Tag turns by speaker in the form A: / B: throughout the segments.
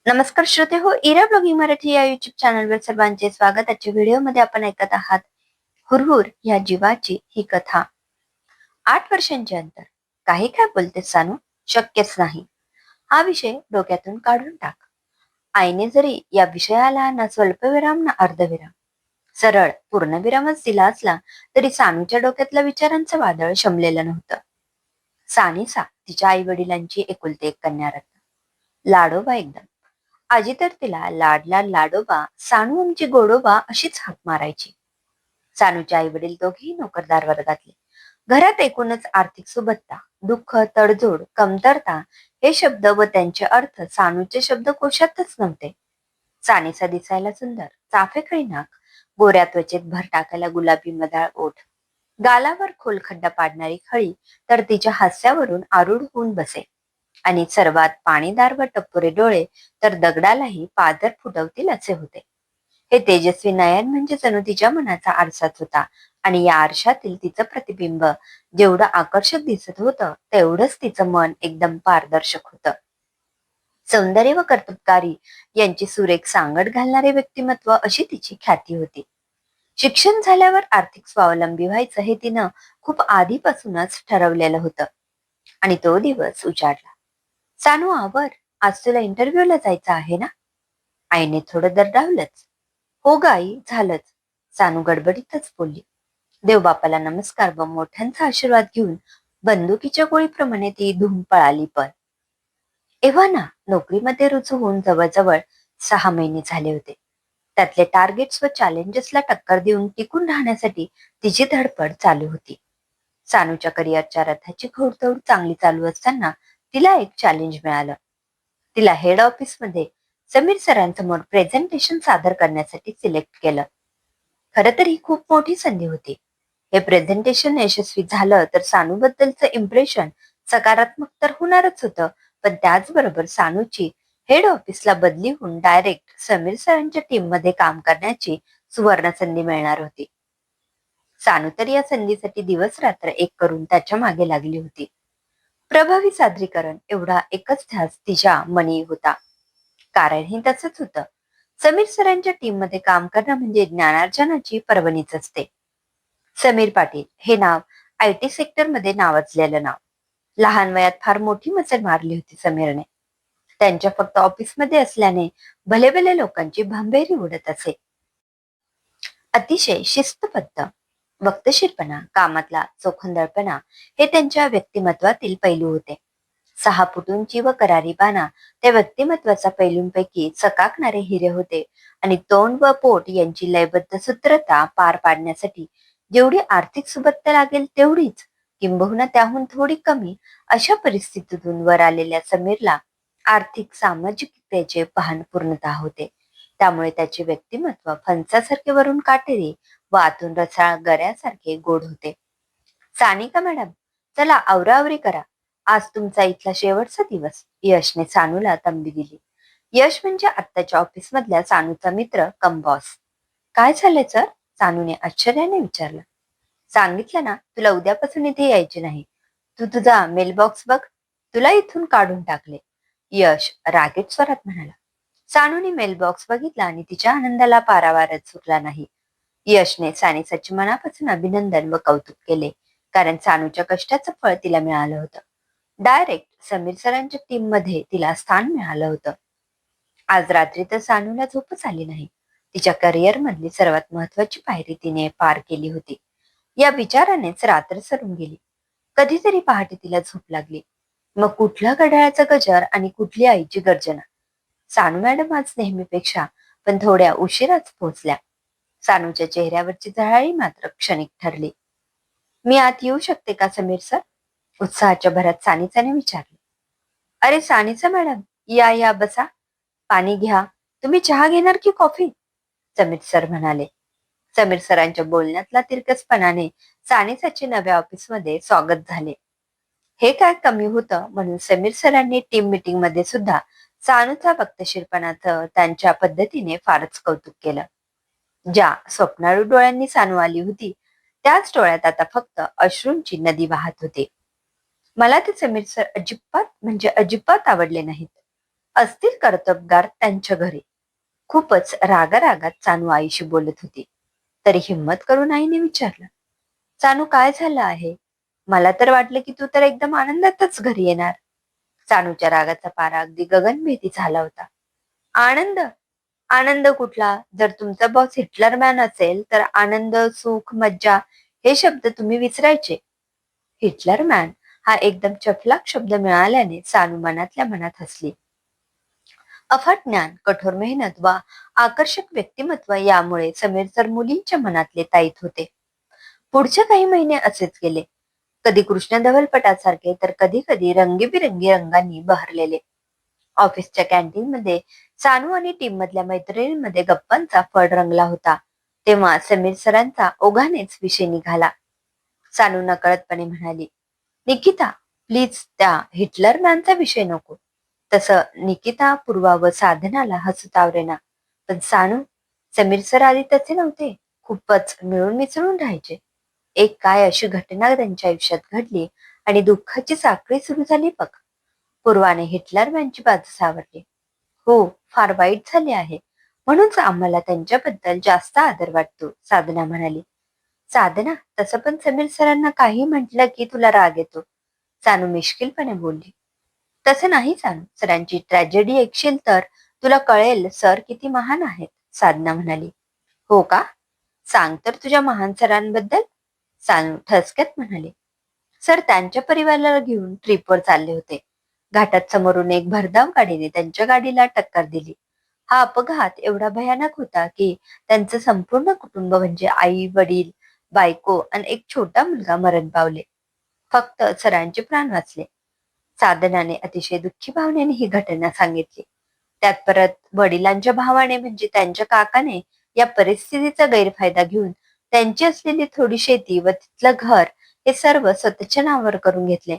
A: नमस्कार श्रोते हो, इरा ब्लॉगिंग मराठी या युट्यूब चॅनलवर सर्वांचे स्वागत. आजच्या व्हिडिओमध्ये आपण ऐकत आहात हुरहुर या जीवाची ही कथा. 8 वर्षांचे अंतर. काही काय बोलते सानू? शक्यच नाही. हा विषय डोक्यातून काढून टाक. आईने जरी या विषयाला ना स्वल्पविराम ना अर्धविराम, सरळ पूर्णविरामच दिला असला तरी सानूच्या डोक्यातल्या विचारांचं वादळ शमलेलं नव्हतं. सानिसा तिच्या आई वडिलांची एकुलती एक कन्यारत्न, लाडोबा एकदम. आजी तर तिला लाडला लाडोबा, सानू आमची गोडोबा अशीच हाक मारायची. सानूचे आई वडील दोघेही नोकरदार वर्गातले. घरात एकूणच आर्थिक सुबत्ता, दुःख, तडजोड, कमतरता हे शब्द व त्यांचे अर्थ सानूचे शब्दकोशातच नव्हते. सानिसा दिसायला सुंदर, चाफेकळी नाक, गोऱ्या त्वचेत भर टाकायला गुलाबी मधाळ ओठ, गालावर खोल खड्डा पाडणारी खळी तर तिच्या हास्यावरून आरूढ होऊन बसे. आणि सर्वात पाणीदार व टप्पुरे डोळे तर दगडालाही पाझर फुटवतील असे होते. हे तेजस्वी नयन म्हणजे जणू तिच्या मनाचा आरसाच होता. आणि या आरशातील तिचं प्रतिबिंब जेवढं आकर्षक दिसत होतं तेवढंच तिचं मन एकदम पारदर्शक होतं. सौंदर्य व कर्तबगारी यांची सुरेख सांगड घालणारे व्यक्तिमत्व अशी तिची ख्याती होती. शिक्षण झाल्यावर आर्थिक स्वावलंबी व्हायचं हे तिनं खूप आधीपासूनच ठरवलेलं होतं. आणि तो दिवस उजाडला. सानू आवर, आज तुला इंटरव्ह्यूला जायचं आहे ना? आईने थोडं दरडावलंच. हो ग आई, झालंच. सानू गडबडीतच बोलली. देवबापाला नमस्कार व मोठ्यांचा आशीर्वाद घेऊन बंदुकीच्या गोळीप्रमाणे ती धूम पळाली. पण एव्हा ना नोकरीमध्ये रुजू होऊन जवळजवळ 6 महिने झाले होते. त्यातले टार्गेट्स व चॅलेंजेसला टक्कर देऊन टिकून राहण्यासाठी तिची धडपड चालू होती. सानूच्या करिअरच्या रथाची घोडदौड चांगली चालू असताना तिला एक चॅलेंज मिळालं. तिला हेड ऑफिसमध्ये समीर सरांसमोर प्रेझेंटेशन सादर करण्यासाठी सिलेक्ट केलं. खरं तर ही खूप मोठी संधी होती. हे प्रेझेंटेशन यशस्वी झालं तर सानूबद्दलचं इम्प्रेशन सकारात्मक तर होणारच होतं, पण त्याचबरोबर सानूची हेड ऑफिसला बदली होऊन डायरेक्ट समीर सरांच्या टीम मध्ये काम करण्याची सुवर्ण संधी मिळणार होती. सानू तर या संधीसाठी दिवस रात्र एक करून त्याच्या मागे लागली होती. प्रभावी सादरीकरण एवढा एकच ध्यास तिच्या मनी होता. कारण हे तसंच होतं. समीर सरांच्या टीम मध्ये काम करणं म्हणजे ज्ञानार्जनाची पर्वणीच असते. समीर पाटील हे नाव आयटी सेक्टर मध्ये नावाजलेलं नाव. लहान वयात फार मोठी मजल मारली होती समीरने. त्यांच्या फक्त ऑफिसमध्ये असल्याने भले भले लोकांची भंभेरी उडत असे. अतिशय शिस्तबद्ध, वक्तशीरपणा, कामातला चोखंदळपणा हे त्यांच्या व्यक्तिमत्वातील पैलू होते. 6 फूट उंची व करारी बाणा त्या व्यक्तिमत्वाचा पैलूंपैकी चकाकणारे हिरे होते. आणि तोंड व पोट यांची लयबद्ध सूत्रता पार पाडण्यासाठी जेवढी आर्थिक सुबत्ता लागेल तेवढीच, किंबहुना त्याहून थोडी कमी, अशा परिस्थितीतून वर आलेल्या समीरला आर्थिक सामाजिकतेचे भान पूर्णतः होते. त्यामुळे त्याचे व्यक्तिमत्व फणसासारखे वरून काटेरी व आतून रसाळ गऱ्यासारखे गोड होते. सानिका मॅडम, चला आवराआवरी करा. आज तुमचा इथला शेवटचा दिवस, यशने सानूला तंबी दिली. यश म्हणजे आत्ताच्या ऑफिस मधल्या सानूचा मित्र कम बॉस. काय झालंय सर? सानूने आश्चर्याने विचारलं. सांगितलं ना तुला उद्यापासून इथे यायचे नाही. तू तुझा मेलबॉक्स बघ, तुला इथून काढून टाकले, यश रागीट स्वरात म्हणाला. सानूने मेलबॉक्स बघितला आणि तिच्या आनंदाला पारावारच सुटला नाही. यशने सानिसाचे मनापासून अभिनंदन व कौतुक केले, कारण सानूच्या कष्टाचं फळ तिला मिळालं होतं. डायरेक्ट समीर सरांच्या टीम मध्ये तिला स्थान मिळालं होतं. आज रात्री तर सानूला झोपच आली नाही. तिच्या करिअर मधली सर्वात महत्वाची पायरी तिने पार केली होती. या विचारानेच रात्र सरून गेली. कधीतरी पहाटे तिला झोप लागली. मग कुठल्या घड्याळाचा गजर आणि कुठली आईची गर्जना. सानू मॅडम आज नेहमीपेक्षा पण थोड्या उशिराच पोहोचल्या. सानूच्या चेहऱ्यावरची झळाळी मात्र क्षणिक ठरली. मी आत येऊ शकते का समीर सर? उत्साहाच्या भरात सानिसाने विचारले. अरे सानिसा मॅडम, या या बसा. पाणी घ्या. तुम्ही चहा घेणार की कॉफी? समीर सर म्हणाले. समीर सरांच्या बोलण्यातला तिरकसपणाने सानिसाचे नव्या ऑफिसमध्ये स्वागत झाले. हे काय कमी होतं म्हणून समीर सरांनी टीम मीटिंग मध्ये सुद्धा सानूचा वक्तशीरपणाचं त्यांच्या पद्धतीने फारच कौतुक केलं. ज्या स्वप्नाळू डोळ्यांनी सानू आली होती त्याच डोळ्यात आता फक्त अश्रूंची नदी वाहत होती. मला ते समीर सर अजिबात म्हणजे अजिबात आवडले नाहीत. असतील कर्तबगार त्यांच्या घरी. खूपच रागारागात चानू आईशी बोलत होती. तरी हिंमत करून आईने विचारलं, चानू काय झालं आहे? मला तर वाटलं की तू तर एकदम आनंदातच घरी येणार. चानूच्या रागाचा पारा अगदी गगनभेदी झाला होता. आनंद? आनंद कुठला? जर तुमचा बॉस हिटलर मॅन असेल तर आनंद, सुख, मज्जा हे शब्द तुम्ही विसरायचे. हिटलर मॅन हा एकदम चपलाक शब्द मिळाल्याने चानू मनातल्या मनात हसली. अफाट ज्ञान, कठोर मेहनत व आकर्षक व्यक्तिमत्व यामुळे समीर सर मुलींच्या मनातले ताईत होते. पुढचे काही महिने असेच गेले. कधी कृष्ण धवलपटासारखे तर कधी कधी रंगीबिरंगी रंगांनी बहरलेले. ऑफिसच्या कॅन्टीन मध्ये सानू आणि टीम मधल्या मैत्रिणींमध्ये गप्पांचा फड रंगला होता. तेव्हा समीर सरांचा ओघानेच विषय निघाला. सानू नकळतपणे म्हणाली, निकिता प्लीज त्या हिटलर मॅनचा विषय नको. तसं निकिता, पूर्वा व साधनाला हसू आवरेना. पण सानू, समीर सर आधी तसे नव्हते. खूपच मिळून मिसळून राहायचे. एक काय अशी घटना त्यांच्या आयुष्यात घडली आणि दुःखाची साखळी सुरू झाली बघ. पूर्वाने हिटलर मॅनची बाजू सावरली. हो, फार वाईट झाले आहे. म्हणूनच आम्हाला त्यांच्याबद्दल जास्त आदर वाटतो, साधना म्हणाली. साधना, तसं पण समीर सरांना काही म्हटलं की तुला राग येतो, सानू मिश्किलपणे बोलली. तसं नाही सानू, सरांची ट्रॅजेडी ऐकशील तर तुला कळेल सर किती महान आहेत, साधना म्हणाली. हो का? सांग तर तुझ्या महान सरांबद्दल, सानू ठसक्यात म्हणाले. सर त्यांच्या परिवाराला घेऊन ट्रिपवर चालले होते. घाटात समोरून एक भरधाव गाडीने त्यांच्या गाडीला टक्कर दिली. हा अपघात एवढा भयानक होता की त्यांचं संपूर्ण कुटुंब म्हणजे आई, वडील, बायको आणि एक छोटा मुलगा मरण पावले. फक्त सरांचे प्राण वाचले. साधनाने अतिशय दुःखी भावनेने ही घटना सांगितली. त्यात परत वडिलांच्या भावाने म्हणजे त्यांच्या काकाने या परिस्थितीचा गैरफायदा घेऊन त्यांची असलेली थोडी शेती व तिथलं घर हे सर्व स्वतःच्या नावावर करून घेतले.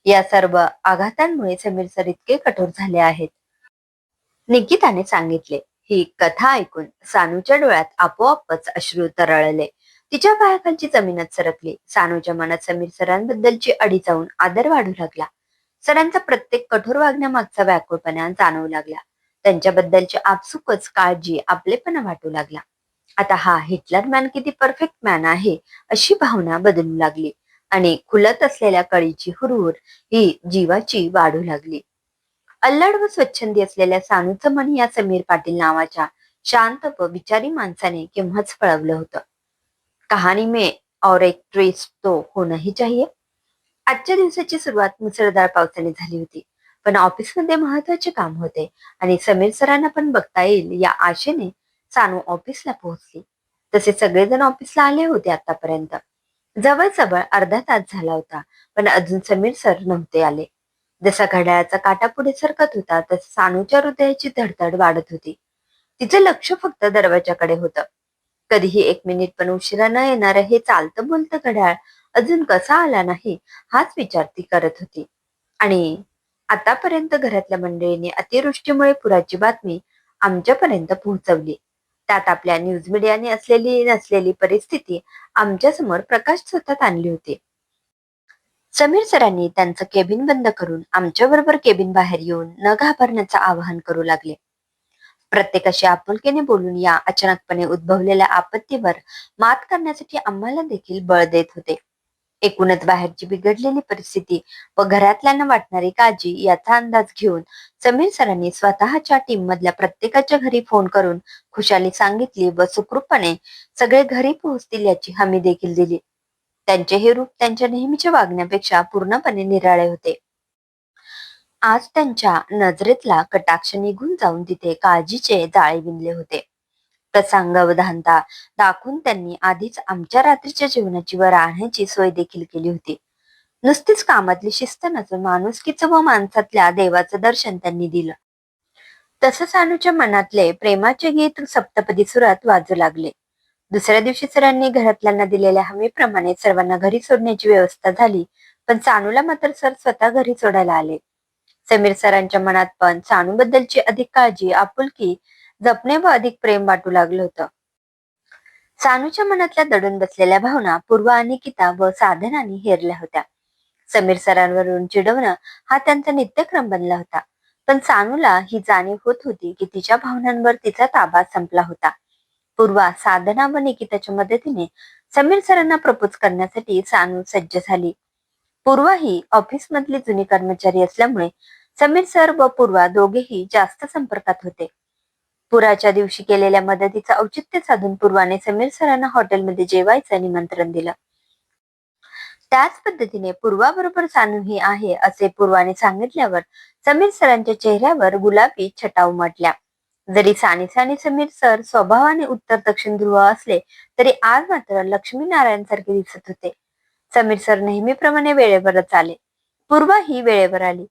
A: या सर्व आघातांमुळे समीर सर इतके कठोर झाले आहेत, निकिताने सांगितले. ही कथा ऐकून सानूच्या डोळ्यात आपोआपच अश्रू तरळले. तिच्या पायाखालची जमीनच सरकली. सानूच्या मनात समीर सरांबद्दलची अडी जाऊन आदर वाढू लागला. सरांचा प्रत्येक कठोर वागण्यामागचा व्याकुळपणा जाणवू लागला. त्यांच्याबद्दलची आपसुकच काळजी, आपलेपणा वाटू लागला. आता हा हिटलर मॅन किती परफेक्ट मॅन आहे अशी भावना बदलू लागली आणि खुलत असलेल्या कळीची हुरहुर ही जीवाची वाढू लागली. अल्लड व स्वच्छंदी असलेल्या सानूचं मन या समीर पाटील नावाच्या शांत व विचारी माणसाने केव्हाच पळवलं होतं. कहाणी में और एक ट्विस्ट तो होना ही चाहिए. आजच्या दिवसाची सुरुवात मुसळधार पावसाने झाली होती. पण ऑफिसमध्ये महत्वाचे काम होते आणि समीर सरांना पण बघता येईल या आशेने सानू ऑफिसला पोहोचली. तसे सगळेजण ऑफिसला आले होते आतापर्यंत. जवळजवळ अर्धा तास झाला होता, पण अजून समीर सर नव्हते आले. जसा घड्याळाचा काटा पुढे सरकत होता तस सानूच्या हृदयाची धडधड वाढत होती. तिचं लक्ष फक्त दरवाजाकडे होतं. कधीही 1 मिनिट पण उशिरा न येणार हे चालतं बोलतं घड्याळ अजून कसा आला नाही हाच विचार ती करत होती. आणि आतापर्यंत घरातल्या मंडळींनी अतिवृष्टीमुळे पुराची बातमी आमच्यापर्यंत पोहोचवली. त्यात आपल्या न्यूज मीडियाने असलेली नसलेली परिस्थिती आमच्या समोर प्रकाश सतत आणली होती. समीर सरांनी त्यांचं केबिन बंद करून आमच्या बरोबर केबिन बाहेर येऊन न घाबरण्याचं आवाहन करू लागले. प्रत्येकाशी आपुलकीने बोलून या अचानकपणे उद्भवलेल्या आपत्तीवर मात करण्यासाठी आम्हाला देखील बळ देत होते. एकूणच बाहेरची बिघडलेली परिस्थिती व घरातल्यांना वाटणारी काळजी याचा अंदाज घेऊन समीर सरांनी स्वतःच्या टीम मधल्या प्रत्येकाच्या घरी फोन करून खुशाली सांगितली व सुखरूपपणे सगळे घरी पोहोचतील याची हमी देखील दिली. त्यांचे हे रूप त्यांच्या नेहमीच्या वागण्यापेक्षा पूर्णपणे निराळे होते. आज त्यांच्या नजरेतला कटाक्ष निघून जाऊन तिथे काळजीचे जाळे विणले होते. प्रसंगावधानता दाखवून त्यांनी आधीच आमच्या रात्रीच्या जेवणाची व राहण्याची सोय देखील केली होती. नुसतीच कामातली शिस्त नसून माणुसकीचं व माणसातल्या देवाचं दर्शन त्यांनी दिलं. तसं सानूच्या मनातले प्रेमाचे गीत सप्तपदी सुरात वाजू लागले. दुसऱ्या दिवशी सरांनी घरातल्यांना दिलेल्या हमीप्रमाणे सर्वांना घरी सोडण्याची व्यवस्था झाली. पण सानूला मात्र सर स्वतः घरी सोडायला आले. समीर सरांच्या मनात पण सानूबद्दलची अधिक काळजी, आपुलकी जपणे व अधिक प्रेम वाटू लागलं होतं. सानूच्या मनातल्या दडून बसलेल्या भावना पूर्वा, निकिता व साधनाने हेरल्या होत्या. समीर सरांवरून चिडवणं हा त्यांचा नित्यक्रम बनला होता. पण सानूला ही जाणीव होत होती की तिच्या भावनांवर तिचा ताबा संपला होता. पूर्वा, साधना व निकिताच्या मदतीने समीर सरांना प्रपोज करण्यासाठी सानू सज्ज झाली. पूर्वा ही ऑफिस मधली जुनी कर्मचारी असल्यामुळे समीर सर व पूर्वा दोघेही जास्त संपर्कात होते. पुराच्या दिवशी केलेल्या मदतीचं औचित्य साधून पूर्वाने समीर सरांना हॉटेलमध्ये जेवायचं निमंत्रण दिलं. त्याच पद्धतीने पूर्वाबरोबर सानूही आहे असे पूर्वाने सांगितल्यावर समीर सरांच्या चेहऱ्यावर गुलाबी छटा उमटल्या. जरी सानिसा आणि समीर सर स्वभावाने उत्तर दक्षिण ध्रुव असले तरी आज मात्र लक्ष्मीनारायण सारखे दिसत होते. समीर सर नेहमीप्रमाणे वेळेवरच आले. पूर्वा ही वेळेवर आली.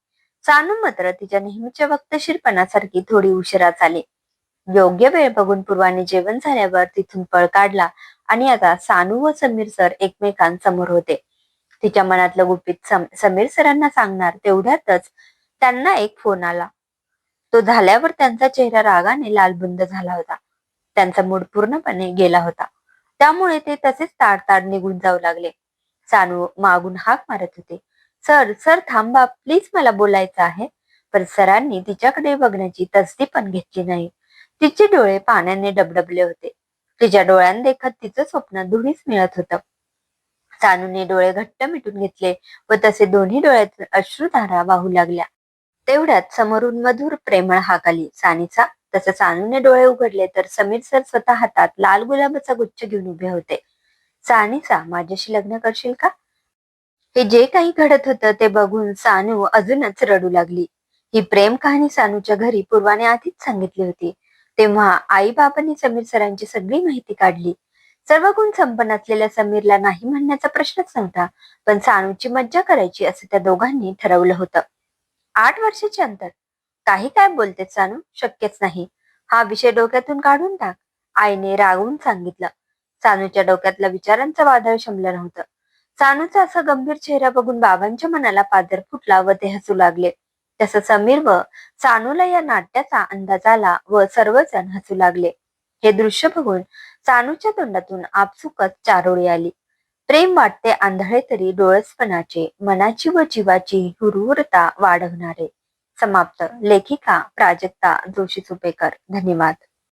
A: सानू मात्र तिच्या नेहमीच्या वक्तशीरपणासारखी थोडी उशिराच आली. योग्य वेळ बघून पूर्वाने जेवण झाल्यावर तिथून पळ काढला आणि आता सानू व समीर सर एकमेकांसमोर होते. तिच्या मनातलं गुपित समीर सरांना सांगणार तेवढ्यातच त्यांना एक फोन आला. तो झाल्यावर त्यांचा चेहरा रागाने लालबुंद झाला होता. त्यांचा मूड पूर्णपणे गेला होता. त्यामुळे ते तसेच ताडताड निघून जाऊ लागले. सानू मागून हाक मारत होते. सर सर थांबा प्लीज, मला बोलायचं आहे. पण सरांनी तिच्याकडे बघण्याची तसदी पण घेतली नाही. तिचे डोळे पाण्याने डबडबले होते. तिच्या डोळ्यांदेखत तिचं स्वप्न धुळीस मिळत होतं. सानूने डोळे घट्ट मिटून घेतले व तसे दोन्ही डोळ्यातून अश्रुधारा वाहू लागल्या. तेवढ्यात समोरून मधुर प्रेमळ हाक आली. सानिसा. तसे सानूने डोळे उघडले तर समीर सर स्वतः हातात लाल गुलाबाचा गुच्छ घेऊन उभे होते. सानिसा, माझ्याशी लग्न करशील का? हे जे काही घडत होतं ते बघून सानू अजूनच रडू लागली. ही प्रेम कहाणी सानूच्या घरी पूर्वाने आधीच सांगितली होती. तेव्हा आई बाबांनी समीर सरांची सगळी माहिती काढली. सर्व गुण संपन्न असलेल्या समीरला नाही म्हणण्याचा प्रश्नच नव्हता. पण सानूची मज्जा करायची असं त्या दोघांनी ठरवलं होतं. 8 वर्षाचे अंतर. काही काय बोलते सानू, शक्यच नाही. हा विषय डोक्यातून काढून टाक, आईने रागवून सांगितलं. सानूच्या डोक्यातल्या विचारांचं वादळ शमलं नव्हतं. सानूचा असा गंभीर चेहरा बघून बाबांच्या मनाला पादर फुटला व ते हसू लागले. तसं समीर व सानूला या नाट्याचा अंदाज आला व सर्वजण हसू लागले. हे दृश्य बघून सानूच्या तोंडातून आपसुकच चारोळी आली. प्रेम वाटते आंधळे तरी डोळसपणाचे, मनाची व जीवाची हुरहुरता वाढवणारे. समाप्त. लेखिका प्राजक्ता जोशी सुपेकर. धन्यवाद.